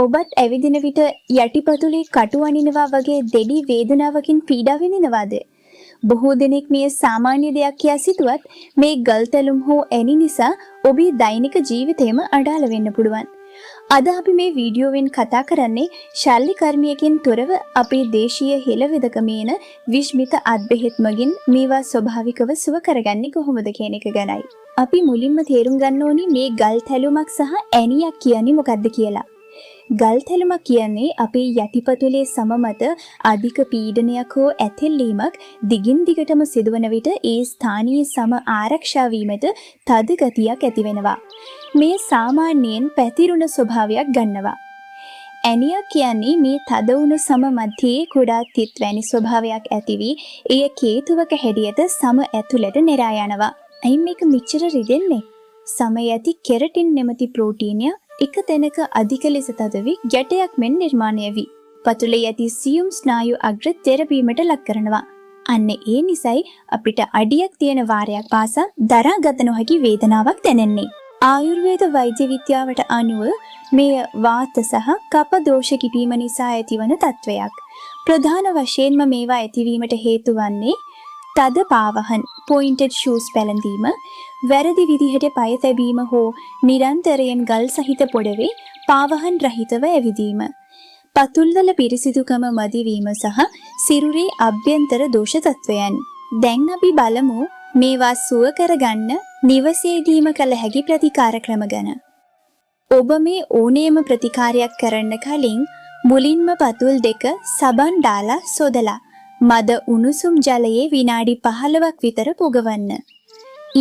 ඔබත් ඇවිදින විට යටිපතුලේ කටු අනිනවා වගේ දැඩි වේදනාවකින් පීඩා විඳිනවාද? බොහෝ දෙනෙක් මේ සාමාන්‍ය දෙයක් කියා සිතුවත් මේ ගල් තැලුම් හෝ ඇනි නිසා ඔබේ දෛනික ජීවිතේම අඩාල වෙන්න පුළුවන්. අද අපි මේ වීඩියෝවෙන් කතා කරන්නේ ශල්්‍ය කර්මයකින් තොරව අපේ දේශීය හෙළවෙදකමේන විශ්මිත අත්බෙහෙත් මගින් මේවා ස්වභාවිකව සුව කරගන්නේ කොහොමද කියන එක ගැනයි. අපි මුලින්ම තේරුම් ගන්න ඕනි මේ ගල් තැලුමක් සහ ඇනියක් කියන්නේ මොකක්ද කියලා. ගල් තැලුමක් කියන්නේ අපේ යටිපතුලේ සම මත අධික පීඩනයක් හෝ ඇතෙල්ලීමක් දිගින් දිගටම සිදුවන විට ඒ ස්ථානීය සම ආරක්ෂා වීමට තද ගතියක් ඇති වෙනවා. මේ සාමාන්‍යයෙන් පැතිරුණ ස්වභාවයක් ගන්නවා. ඇනියක් කියන්නේ මේ තද වුණු සම මැදේ කුඩා තිත් වැනි ස්වභාවයක් ඇති වී එය කේතුවක හැඩයට සම ඇතුළට නෙරා යනවා. අයි මේක මෙච්චර රිදෙන්නේ? සමය ඇති කෙරටින් නැමැති ප්‍රෝටීනය එක තැනක අධික ලෙස තදවි ගැටයක් මෙන් නිර්මාණය වී පතුලේ ඇති සියුම් ස්නායු අග්‍ර තෙරපීමට ලක් කරනවා. අන්න ඒ නිසයි අපිට අඩියක් තියෙන වාරයක් පාසා දරාගත නොහැකි වේදනාවක් දැනෙන්නේ. ආයුර්වේද වෛද්‍ය විද්‍යාවට අනුව මෙය වාත සහ කප දෝෂ කිපීම නිසා ඇතිවන තත්වයක්. ප්‍රධාන වශයෙන්ම මේවා ඇතිවීමට හේතු වන්නේ තද පාවහන් pointed shoes පැළඳීම, වැරදි විදිහට පය තැබීම හෝ නිරන්තරයෙන් ගල් සහිත පොළවේ පාවහන් රහිතව ඇවිදීම, පතුල්වල පිරිසිදුකම මදි වීම සහ සිරුරේ අභ්‍යන්තර දෝෂ තත්වයන්. දැන් අපි බලමු මේවා සුව කරගන්න නිවසේදීම කළ හැකි ප්‍රතිකාර ක්‍රම ගැන. ඔබ මේ ඕනෑම ප්‍රතිකාරයක් කරන්න කලින් මුලින්ම පතුල් දෙක සබන් දාලා සොදලා මද උණුසුම් ජලයේ විනාඩි 15ක් විතර පුගවන්න.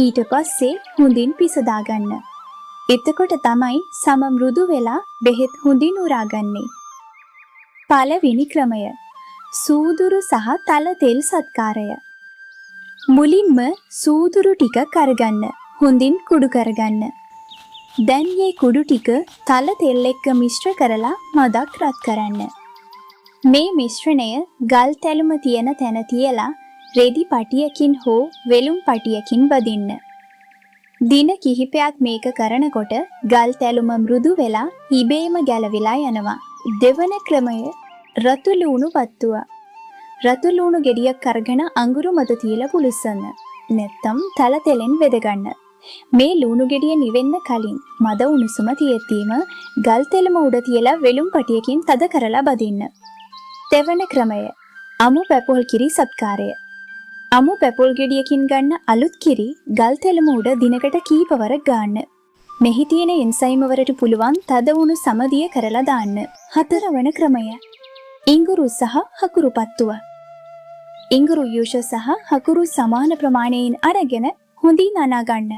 ඊට පස්සේ හොඳින් පිසදා ගන්න. එතකොට තමයි සම මෘදු වෙලා බෙහෙත් හොඳින් උරාගන්නේ. පළවෙනි ක්‍රමය සූදුරු සහ තල තෙල් සත්කාරය. මුලින්ම සූදුරු ටික කරගන්න. හොඳින් කුඩු කරගන්න. දැන් මේ කුඩු ටික තල තෙල් එක්ක මිශ්‍ර කරලා මදක් රත් කරන්න. මේ මිශ්‍රණය ගල් තැලුම තියෙන තැන තියලා රෙදි පටියකින් හෝ වෙලුම් පටියකින් බදින්න. දින කිහිපයක් මේක කරනකොට ගල් තැලුම මෘදු වෙලා ඉබේම ගැලවිලා යනවා. දෙවන ක්‍රමය රතු ලුණු පත්තුව. රතු ලුණු ගෙඩියක් අරගෙන අඟුරු මත තියලා පුලුස්සන්න. නැත්තම් තල තෙලෙන් වෙදගන්න. මේ ලුණු ගෙඩිය නිවෙන්න කලින් මද උණුසුම තියෙද්දීම ගල් තෙලම උඩ තියලා වෙලුම් පටියකින් තද කරලා බදින්න. දෙවන ක්‍රමය අමු පැපොල් කිරි සත්කාරය. අමු පැපොල් ගෙඩියකින් ගන්න අලුත් කිරි ගල් තෙලම උඩ දිනකට කීපවරක් ගන්න. මෙහි තියෙන එන්සයිම වලට පුළුවන් තද වුණු සමදිය කරලා දාන්න. හතරවන ක්‍රමය ඉඟුරු සහ හකුරු පත්තුව. ඉඟුරු යූෂ සහ හකුරු සමාන ප්‍රමාණයෙන් අරගෙන හොඳින් අනා ගන්න.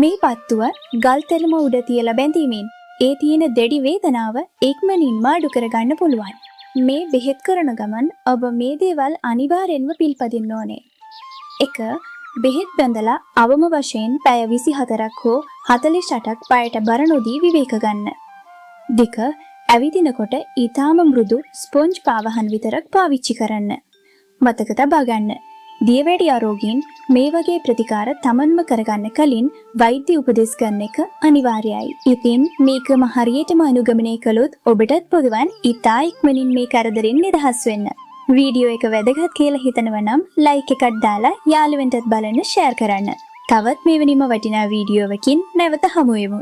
මේ පත්තුව ගල් තෙලම උඩ තියලා බැඳීමෙන් ඒ තියෙන දැඩි වේදනාව ඉක්මනින්ම අඩු කරගන්න පුළුවන්. මේ බෙහෙත් කරන ගමන් ඔබ මේ දේවල් අනිවාර්යෙන්ම පිළිපදින්න ඕනේ. 1. බෙහෙත් බඳලා අවම වශයෙන් පැය 24ක් හෝ 48ක් පයට බර නොදී විවේක ගන්න. 2. ඇවිදිනකොට ඊටාම මෘදු ස්පොන්ජ් පාවහන් විතරක් පාවිච්චි කරන්න. මතක තබා ගන්න. දියවැඩි ආරෝගීන් මේ වගේ ප්‍රතිකාර තමන්ම කරගන්න කලින් වෛද්‍ය උපදෙස් ගන්න එක අනිවාර්යයි. ඉතින් මේකම හරියටම අනුගමනය කළොත් ඔබටත් පුළුවන් ඉතා ඉක්මනින් මේ කරදරෙන් නිදහස් වෙන්න. වීඩියෝ එක වැදගත් කියලා හිතනවා නම් ලයික් එකක් දාලා යාළුවෙන්ටත් බලන්න ෂෙයාර් කරන්න. තවත් මෙවැනිම වටිනා වීඩියෝවකින් නැවත හමු වෙමු.